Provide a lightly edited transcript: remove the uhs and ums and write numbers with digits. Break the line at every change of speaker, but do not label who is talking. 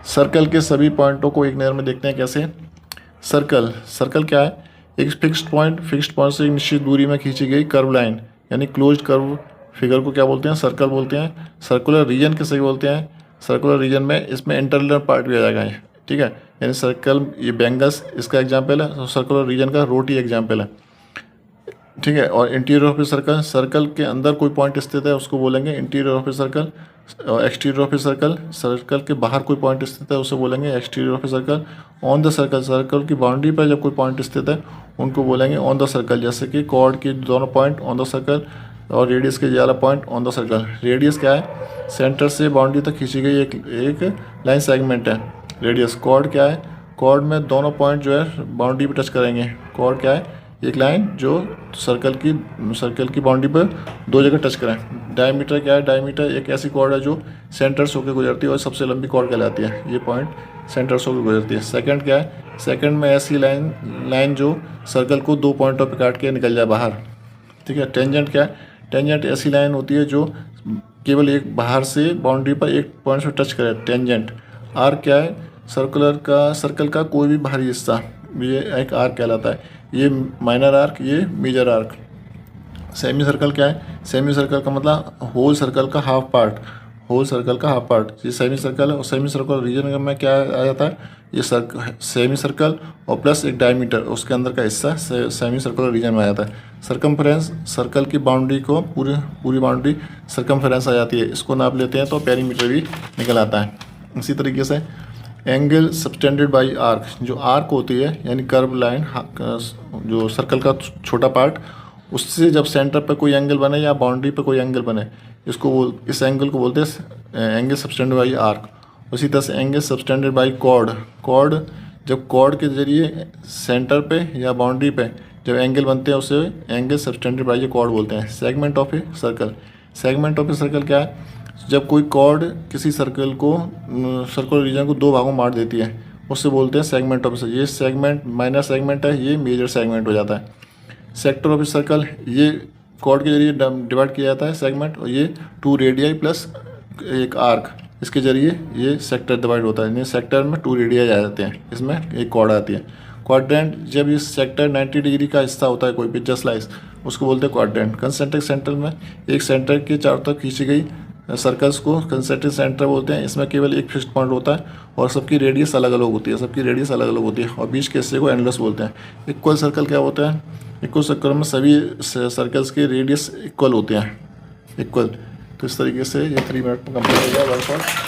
Circle के सभी पॉइंटों को एक नज़र में देखते हैं कैसे। सर्कल क्या है, एक फिक्स्ड पॉइंट से एक निश्चित दूरी में खींची गई कर्व लाइन यानी क्लोज्ड कर्व फिगर को क्या बोलते हैं, सर्कल बोलते हैं। सर्कुलर रीजन किसे बोलते हैं, सर्कुलर रीजन में इसमें इंटरनल पार्ट भी आ जाएगा, ठीक है। यानी सर्कल, ये बेंगस इसका एग्जाम्पल है, तो सर्कुलर रीजन का रोटी एग्जाम्पल है, ठीक है। और interior of a circle, circle के अंदर कोई पॉइंट स्थित है उसको बोलेंगे इंटीरियर ऑफ ए सर्कल। और exterior of a circle, circle के बाहर कोई पॉइंट स्थित है उसे बोलेंगे exterior of a circle. On the circle, circle की बाउंड्री पर जब कोई पॉइंट स्थित है उनको बोलेंगे ऑन द सर्कल, जैसे कि कॉर्ड के दोनों पॉइंट ऑन द सर्कल और रेडियस के वाला point on the circle. Radius क्या है, सेंटर से बाउंड्री तक खींची गई एक लाइन सेगमेंट है रेडियस। कॉर्ड क्या है, कॉर्ड में दोनों पॉइंट जो है बाउंड्री पर टच करेंगे। कॉर्ड क्या है, एक लाइन जो सर्कल की बाउंड्री पर दो जगह टच करें। डायमीटर क्या है, डायमीटर एक ऐसी कॉर्ड है जो सेंटर से होकर गुजरती है और सबसे लंबी कॉर्ड कहलाती है, ये पॉइंट सेंटर से होकर गुजरती है। सेकंड क्या है, सेकंड में ऐसी लाइन जो सर्कल को दो पॉइंटों पर काट के निकल जाए बाहर, ठीक है। टेंजेंट क्या है, टेंजेंट ऐसी लाइन होती है जो केवल एक बाहर से बाउंड्री पर एक पॉइंट से टच करे, टेंजेंट। आर्क क्या है, सर्कल का कोई भी बाहरी हिस्सा, ये एक आर्क कहलाता है। ये माइनर आर्क, ये मेजर आर्क। सेमी सर्कल क्या है, सेमी सर्कल का मतलब होल सर्कल का हाफ पार्ट, होल सर्कल का हाफ पार्ट, ये सेमी सर्कल है। और सेमी सर्कल रीजन में क्या आ जाता है, ये सेमी सर्कल और प्लस एक डायमीटर उसके अंदर का हिस्सा सेमी सर्कुलर रीजन में आ जाता है। सरकमफ्रेंस, सर्कल की बाउंड्री को पूरी बाउंड्री सरकमफ्रेंस आ जाती है, इसको नाप लेते हैं तो पेरीमीटर भी निकल आता है। इसी तरीके से एंगल सबटेंडेड बाय आर्क, जो आर्क होती है यानी कर्व लाइन, जो सर्कल का छोटा पार्ट, उससे जब सेंटर पर कोई एंगल बने या बाउंड्री पर कोई एंगल बने, इस एंगल को बोलते हैं एंगल सबटेंडेड बाय आर्क। उसी तरह से एंगल सबटेंडेड बाय कॉर्ड, जब कॉर्ड के जरिए सेंटर पे या बाउंड्री पे जब एंगल बनते हैं उसे एंगल सबटेंडेड बाय कॉर्ड बोलते हैं। Segment of a circle, segment of a circle क्या है, जब कोई कॉर्ड किसी सर्कुलर रीजन को दो भागों में बांट देती है उससे बोलते हैं सेगमेंट ऑफ ए सर्कल। ये सेगमेंट माइनर सेगमेंट है, ये मेजर सेगमेंट हो जाता है। सेक्टर ऑफ ए सर्कल, ये कॉर्ड के जरिए डिवाइड किया जाता है सेगमेंट, और ये 2 रेडियाई प्लस एक आर्क, इसके जरिए ये सेक्टर डिवाइड होता है। सेक्टर में 2 रेडियाई आ जाते हैं, इसमें एक कॉर्ड आती है। क्वाड्रेंट, जब ये सेक्टर 90 डिग्री का हिस्सा होता है कोई पिक्चर स्लाइस, उसको बोलते हैं क्वाड्रेंट। कंसेंट्रिक सेंटर में एक सेंटर के चारों तरफ खींची गई सर्कल्स को कंसेंट्रिक सेंटर बोलते हैं। इसमें केवल एक फिक्स्ड पॉइंट होता है और सबकी रेडियस अलग अलग होती है, और बीच के हिस्से को एंडलेस बोलते हैं। इक्वल सर्कल क्या होता है, इक्वल सर्कल में सभी सर्कल्स के रेडियस इक्वल होते हैं, इक्वल। तो इस तरीके से ये 3 मिनट में कंप्लीट हो गया वर्कआउट।